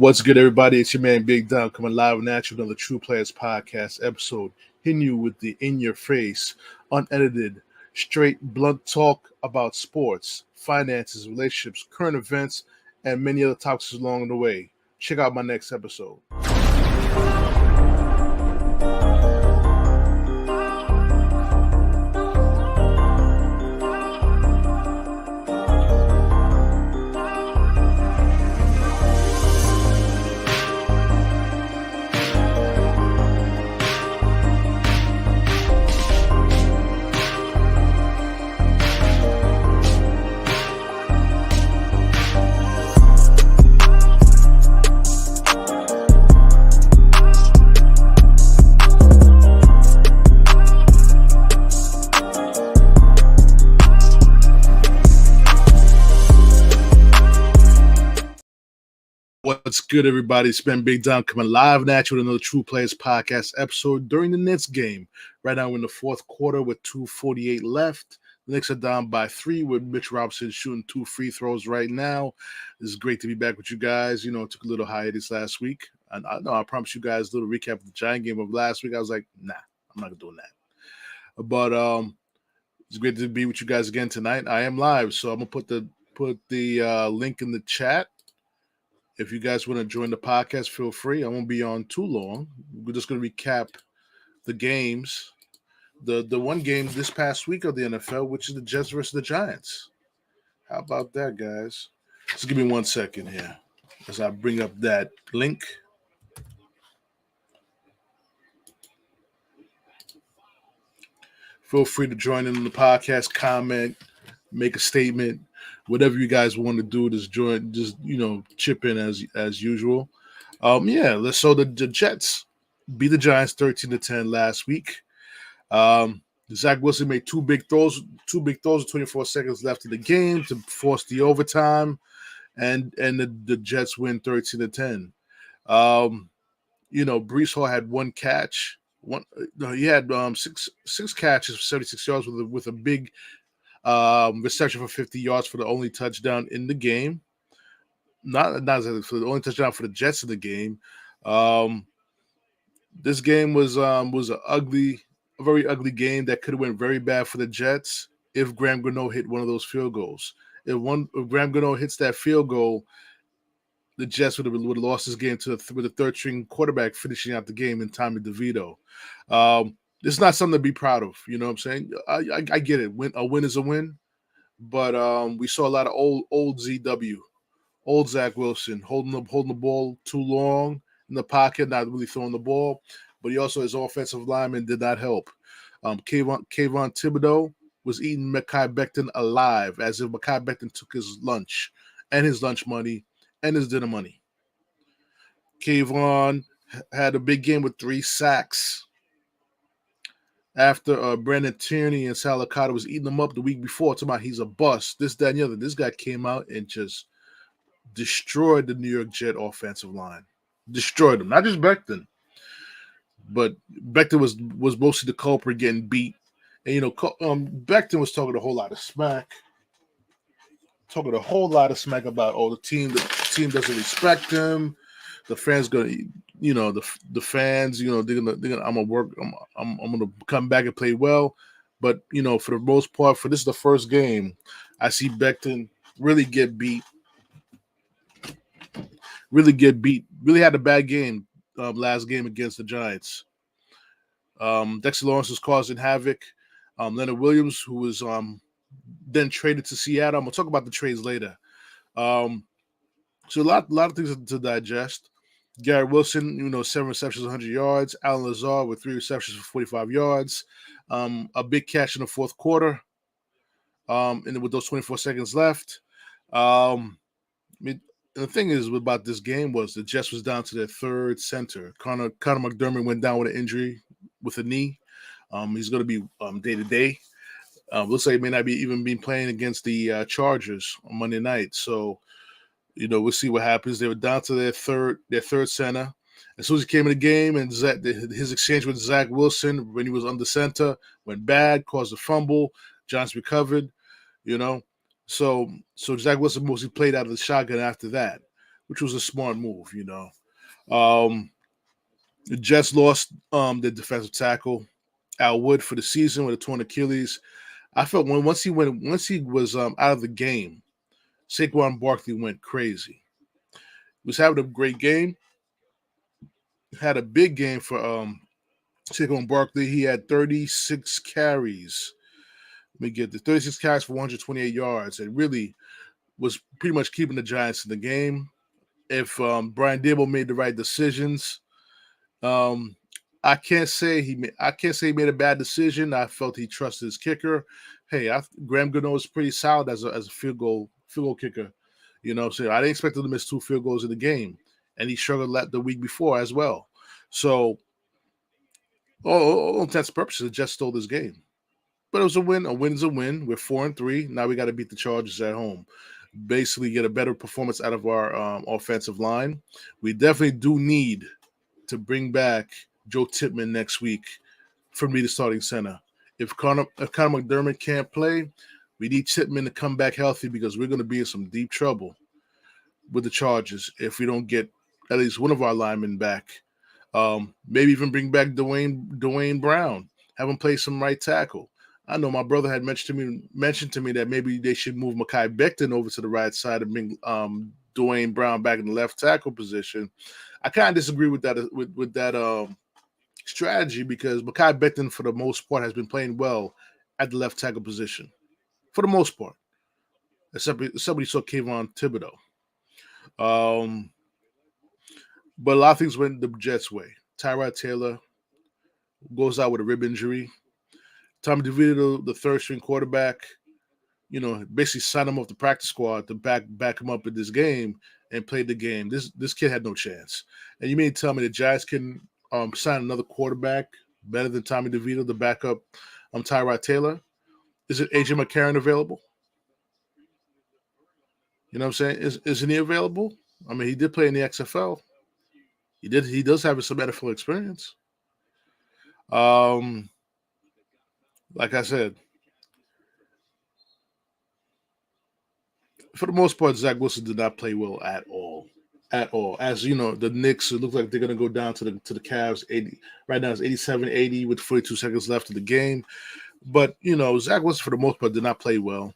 What's good, everybody? It's your man Big Dom coming live and at you on the True Players Podcast episode, hitting you with the in-your-face, unedited, straight, blunt talk about sports, finances, relationships, current events, and many other topics along the way. Check out my next episode. What's good, everybody? It's been Big Dom coming live and at you with another True Players Podcast episode during the Knicks game. Right now we're in the fourth quarter with 2:48 left. The Knicks are down by 3 with Mitch Robinson shooting 2 free throws right now. This is great to be back with you guys. It took a little hiatus last week. And I promised you guys a little recap of the Giant game of last week. I was like, nah, I'm not doing that. But it's great to be with you guys again tonight. I am live, so I'm going to put the link in the chat. If you guys want to join the podcast, feel free. I won't be on too long. We're just going to recap the games. The one game this past week of the NFL, which is the Jets versus the Giants. How about that, guys? Just give me 1 second here as I bring up that link. Feel free to join in the podcast, comment, make a statement. Whatever you guys want to do, just join, chip in as usual. So the Jets beat the Giants 13-10 last week. Zach Wilson made two big throws with 24 seconds left in the game to force the overtime, and the Jets win 13-10. Breecehall had one catch. He had six catches for 76 yards with a big reception for 50 yards for the only touchdown in the game. Not exactly for the only touchdown for the Jets in the game. This game was a very ugly game that could have went very bad for the Jets if Grahamgano hit one of those field goals. If Grahamgano hits that field goal, the Jets would have lost this game with the third string quarterback finishing out the game in tommydevito. This is not something to be proud of. You know what I'm saying? I get it. A win is a win. But we saw a lot of old ZW, old Zach Wilson holding the ball too long in the pocket, not really throwing the ball. But he also, his offensive lineman did not help. Thibodeaux was eating mekhibecton alive, as if mekhibecton took his lunch and his lunch money and his dinner money. Kayvon had a big game with 3 sacks. After Brandon Tierney and Salicata was eating them up the week before, talking about he's a bust, this, that, and the other. This guy came out and just destroyed the New York Jet offensive line. Destroyed them. Not just Becton, but Becton was mostly the culprit getting beat. And, Becton was talking a whole lot of smack. About, the team doesn't respect him. The fans gonna, the fans, they're gonna. I'm gonna work. I'm gonna come back and play well, but for the most part, this is the first game I see Becton really get beat. Really had a bad game last game against the Giants. Dexter Lawrence was causing havoc. Leonard Williams, who was then traded to Seattle. I'm gonna talk about the trades later. So a lot of things to digest. Garrettwilson, 7 receptions, 100 yards. Alan Lazard with 3 receptions for 45 yards. A big catch in the fourth quarter. And with those 24 seconds left. The thing is about this game was the Jets was down to their third center. Connor McDermott went down with an injury with a knee. He's going to be day-to-day. Looks like he may not be even been playing against the Chargers on Monday night. So, we'll see what happens. They were down to their third center. As soon as he came in the game, and his exchange with Zach Wilson when he was under center went bad, caused a fumble. Giants recovered, So Zach Wilson mostly played out of the shotgun after that, which was a smart move. The Jets lost their defensive tackle, Al Wood, for the season with a torn Achilles. I felt once he was out of the game, Saquon went crazy. He was having a great game. Had a big game for Saquon Barkley. He had 36 carries. Let me get the 36 carries for 128 yards. It really was pretty much keeping the Giants in the game. If Brian Daboll made the right decisions, I can't say he made a bad decision. I felt he trusted his kicker. Hey, grahamgano is pretty solid as a field goal kicker. So I didn't expect him to miss 2 field goals in the game, and he struggled the week before as well. So, all intents and purposes, it just stole this game. But it was a win. A win is a win. We're 4-3. Now we got to beat the Chargers at home. Basically, get a better performance out of our offensive line. We definitely do need to bring back Joe Tippmann next week for me, the starting center. If Connor McDermott can't play, we need Tippmann to come back healthy because we're going to be in some deep trouble with the Chargers if we don't get at least one of our linemen back. Maybe even bring back Dwayne Brown, have him play some right tackle. I know my brother had mentioned to me that maybe they should move mekhibecton over to the right side and bring Dwayne Brown back in the left tackle position. I kind of disagree with that strategy because mekhibecton, for the most part, has been playing well at the left tackle position, for the most part, except somebody saw Thibodeaux. But a lot of things went the Jets' way. Tyrodtaylor goes out with a rib injury. Tommydevito, the third-string quarterback, basically signed him off the practice squad to back him up in this game and played the game. This kid had no chance. And you mean to tell me the Giants can sign another quarterback better than Tommydevito to back up Tyrodtaylor? Is it AJ McCarron available? You know what I'm saying? Isn't he available? I mean, he did play in the XFL. He does have some NFL experience. Like I said, for the most part, Zach Wilson did not play well at all. At all. As you know, the Knicks, it looks like they're going to go down to the Cavs. 80 right now it's 87-80 with 42 seconds left in the game. But Zach Wilson, for the most part, did not play well.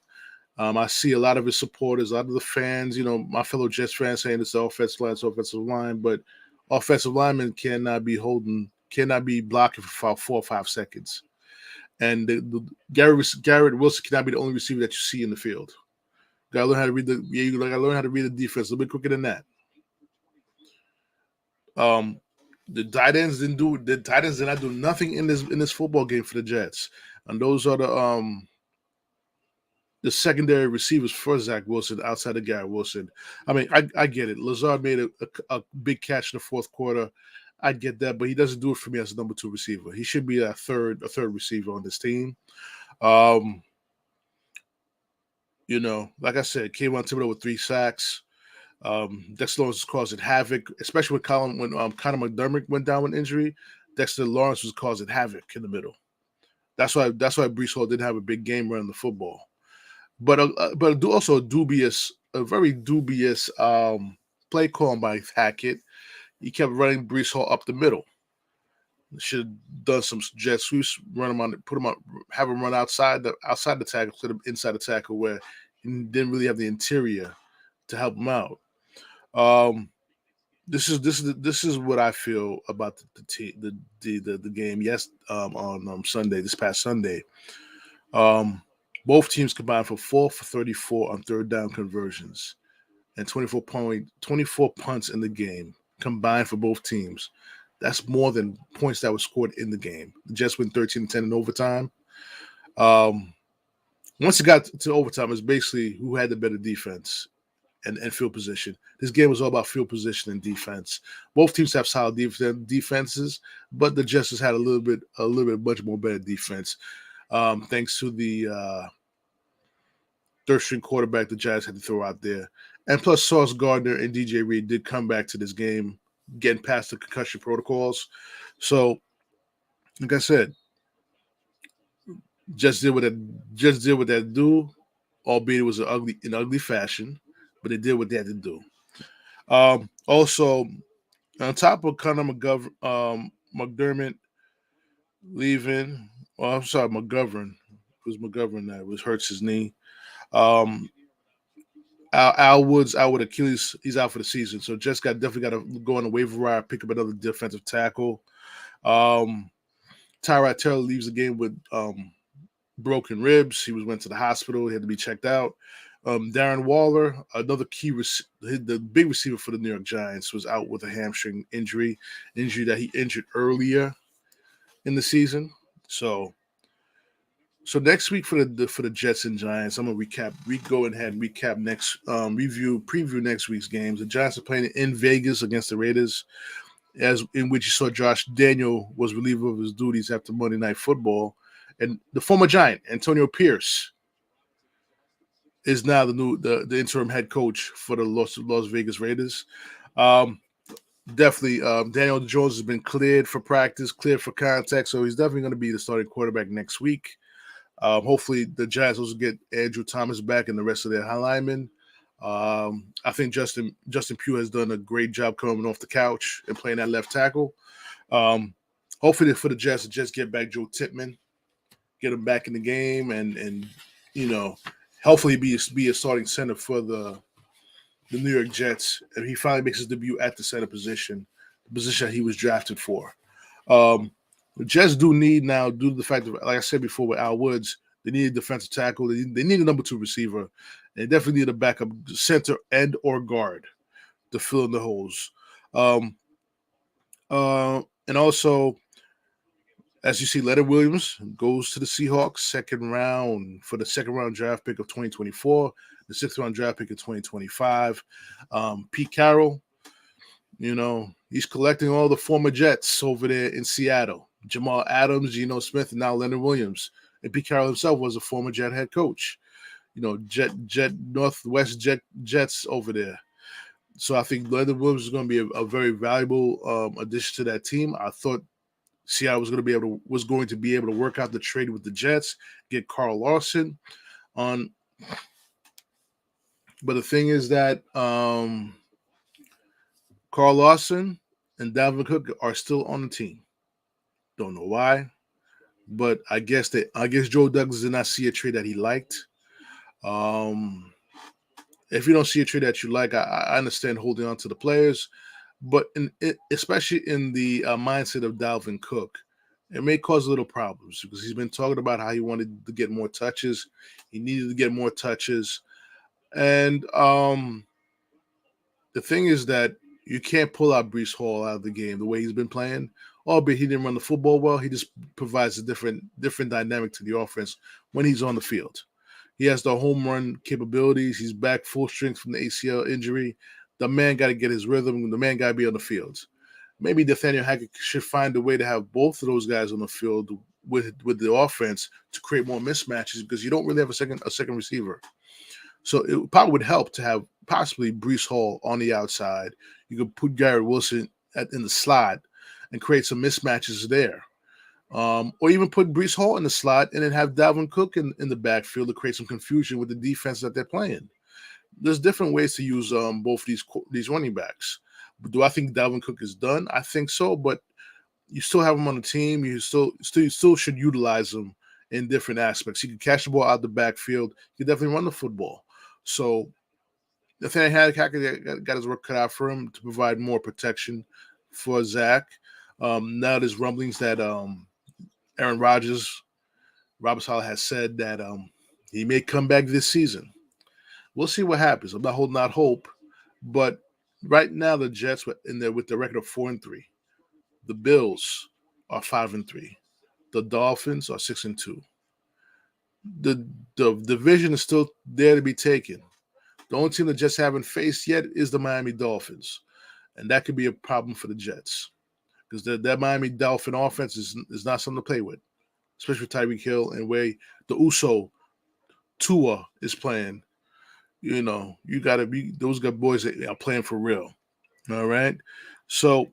I see a lot of his supporters, a lot of the fans, my fellow Jets fans saying it's the offensive line, but offensive linemen cannot be blocking for 4 or 5 seconds. And Garrett Wilson cannot be the only receiver that you see in the field. You gotta learn how to read the defense a little bit quicker than that. The tight ends did not do nothing in this football game for the Jets, and those are the secondary receivers for Zach Wilson outside of Garrett Wilson. I mean, I get it. Lazard made a big catch in the fourth quarter. I get that, but he doesn't do it for me as a number 2 receiver. He should be a third receiver on this team. Like I said, Thibodeaux with 3 sacks. Dexter Lawrence was causing havoc, especially when Connor McDermott went down with injury. Dexter Lawrence was causing havoc in the middle. That's why breecehall didn't have a big game running the football. But also a very dubious play call by Hackett. He kept running breecehall up the middle. Should have done some jet sweeps, run him on, put him up, have him run outside the tackle instead of inside the tackle, where he didn't really have the interior to help him out. This is what I feel about the game. Yes, on Sunday, this past Sunday. Both teams combined for 4 for 34 on third down conversions and 24 punts in the game combined for both teams. That's more than points that were scored in the game. The Jets win 13-10 in overtime. Once it got to overtime, it's basically who had the better defense and field position. This game was all about field position and defense. Both teams have solid defenses, but the Jets just had a little bit much more better defense. Thanks to the third-string quarterback the Giants had to throw out there. And plus, Sauce Gardner and DJ Reed did come back to this game, getting past the concussion protocols. So, like I said, just did what they do, albeit it was in ugly fashion, but they did what they had to do. Also, on top of Connor McDermott leaving, I'm sorry, McGovern. It was McGovern that was hurts his knee. Um, Al Woods out with Achilles. He's out for the season. So just definitely got to go on the waiver wire, pick up another defensive tackle. Tyrodtaylor leaves the game with broken ribs. He went to the hospital. He had to be checked out. Darren Waller, another the big receiver for the New York Giants, was out with a hamstring injury that he injured earlier in the season. So next week for the Jets and Giants, I'm gonna recap. We go ahead and recap preview next week's games. The Giants are playing in Vegas against the Raiders, as in which you saw Josh Daniel was relieved of his duties after Monday Night Football, and the former Giant Antonio Pierce is now the interim head coach for the Las Vegas Raiders. Definitely, Daniel Jones has been cleared for practice, cleared for contact, so he's definitely going to be the starting quarterback next week. Hopefully, the Giants also get Andrew Thomas back and the rest of their linemen. I think Justin Pugh has done a great job coming off the couch and playing that left tackle. Hopefully, for the Jets get back Joe Tippmann, get him back in the game, and hopefully be a starting center for the New York Jets, and he finally makes his debut at the center position, the position he was drafted for. The Jets do need now, due to the fact that, like I said before with Al Woods, they need a defensive tackle. They need a number 2 receiver. They definitely need a backup center and or guard to fill in the holes. And also, as you see, Leonard Williams goes to the Seahawks second round draft pick of 2024, the 6th round draft pick of 2025. Pete Carroll, he's collecting all the former Jets over there in Seattle. Jamal Adams, Geno Smith, and now Leonard Williams. And Pete Carroll himself was a former Jet head coach. Northwest Jets over there. So I think Leonard Williams is going to be a very valuable addition to that team. I thought Seattle was going to be able to work out the trade with the Jets, get carllawson on. But the thing is that carllawson and dalvincook are still on the team. Don't know why, but I guess Joe Douglas did not see a trade that he liked. If you don't see a trade that you like, I understand holding on to the players, but especially in the mindset of Dalvin Cook, it may cause little problems because he's been talking about how he wanted to get more touches. He needed to get more touches. And the thing is that you can't pull out breecehall out of the game the way he's been playing. Albeit he didn't run the football well, he just provides a different dynamic to the offense when he's on the field. He has the home run capabilities. He's back full strength from the ACL injury. The man got to get his rhythm. The man got to be on the field. Maybe Nathaniel Hackett should find a way to have both of those guys on the field with the offense to create more mismatches because you don't really have a second receiver. So it probably would help to have possibly breecehall on the outside. You could put garrettwilson in the slot and create some mismatches there. Or even put breecehall in the slot and then have Dalvin Cook in the backfield to create some confusion with the defense that they're playing. There's different ways to use both these running backs. But do I think Dalvin Cook is done? I think so, but you still have him on the team. You still should utilize him in different aspects. He can catch the ball out the backfield. He can definitely run the football. So Nathaniel Hackett got his work cut out for him to provide more protection for Zach. Now there's rumblings that Aaron Rodgers, Robertsaleh has said that he may come back this season. We'll see what happens. I'm not holding out hope, but right now the Jets in there with the record of 4-3. The Bills are 5-3. The Dolphins are 6-2. The division is still there to be taken. The only team the Jets haven't faced yet is the Miami Dolphins, and that could be a problem for the Jets because that Miami Dolphin offense is not something to play with, especially with Tyreek Hill and way the Uso Tua is playing. You got to be those good boys that are playing for real. All right, so.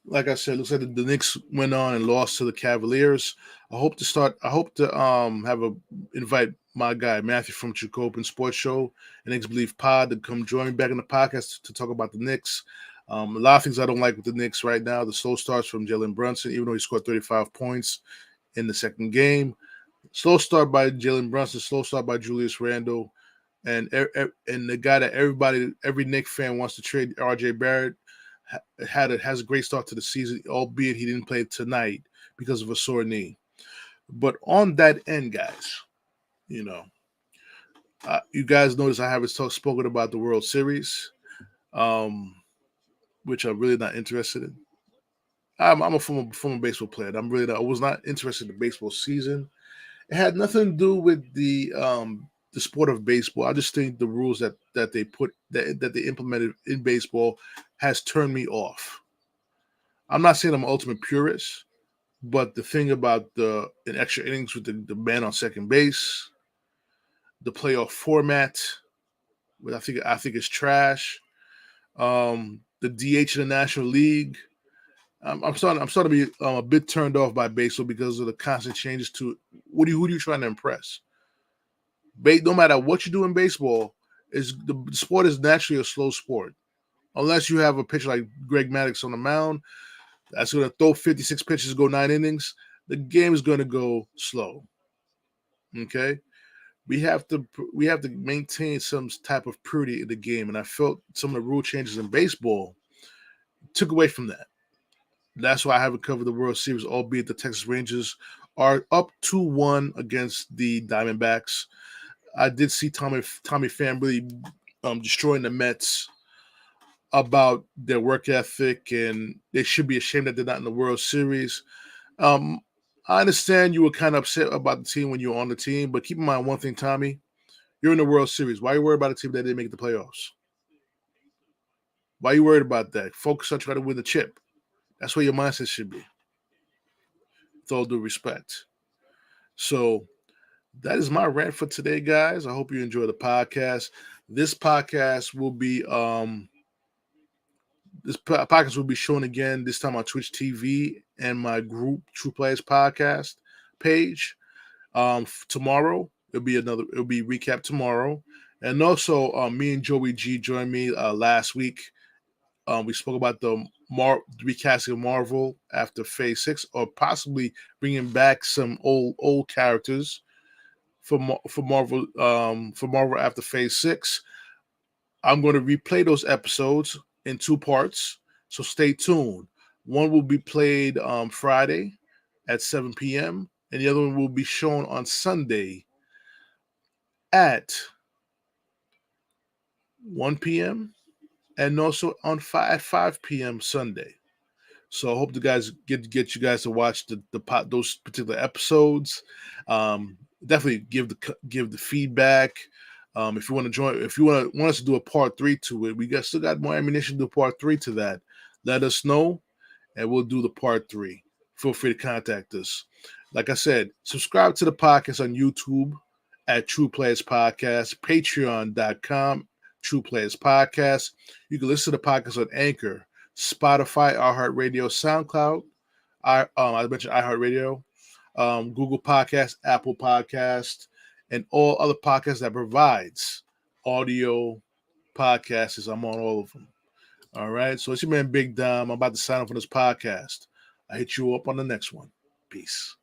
Like I said, looks like the Knicks went on and lost to the Cavaliers. I hope to invite my guy Matthew from Chicopin Sports Show and Knicks Believe Pod to come join me back in the podcast to talk about the Knicks. A lot of things I don't like with the Knicks right now. The slow starts from Jalen Brunson, even though he scored 35 points in the second game. Slow start by Jalen Brunson, slow start by Julius Randle, and the guy that every Knicks fan wants to trade, R.J. Barrett, has a great start to the season, albeit he didn't play tonight because of a sore knee. But on that end, guys, you guys notice I haven't spoken about the World Series, which I'm really not interested in. I'm a former baseball player. I was not interested in the baseball season. It had nothing to do with the sport of baseball. I just think the rules that they implemented in baseball has turned me off. I'm not saying I'm an ultimate purist, but the thing about in extra innings with the man on second base, the playoff format, I think it's trash. The DH in the National League. I'm starting to be a bit turned off by baseball because of the constant changes to who are you trying to impress? No matter what you do in baseball, the sport is naturally a slow sport. Unless you have a pitcher like Greg Maddux on the mound, that's going to throw 56 pitches, go 9 innings. The game is going to go slow. Okay, we have to maintain some type of purity in the game, and I felt some of the rule changes in baseball took away from that. That's why I haven't covered the World Series, albeit the Texas Rangers are up 2-1 against the Diamondbacks. I did see Tommy Pham really destroying the Mets about their work ethic, and they should be ashamed that they're not in the World Series. I understand you were kind of upset about the team when you were on the team, but keep in mind one thing, Tommy. You're in the World Series. Why are you worried about a team that didn't make the playoffs? Why are you worried about that? Focus on trying to win the chip. That's where your mindset should be. With all due respect. So that is my rant for today, guys. I hope you enjoy the podcast. This podcast will be shown again this time on Twitch TV and my group True Players Podcast page. Tomorrow it'll be recap tomorrow, and also me and Joey G joined me last week. We spoke about the recasting of Marvel after Phase 6, or possibly bringing back some old characters for Marvel after Phase 6. I'm going to replay those episodes in 2 parts, so stay tuned. One will be played Friday at 7 p.m., and the other one will be shown on Sunday at 1 p.m. and also on 5 p.m. Sunday. So I hope the guys get you guys to watch those particular episodes. Definitely give the feedback. If you want to join, if you want us to do a part 3 to it, we still got more ammunition to do part 3 to that. Let us know, and we'll do the part 3. Feel free to contact us. Like I said, subscribe to the podcast on YouTube at True Players Podcast, patreon.com, True Players Podcast. You can listen to the podcast on Anchor, Spotify, iHeartRadio, SoundCloud. I mentioned iHeartRadio, Google Podcast, Apple Podcast, and all other podcasts that provides audio podcasts. I'm on all of them. All right. So it's your man Big Dom. I'm about to sign off on this podcast. I hit you up on the next one. Peace.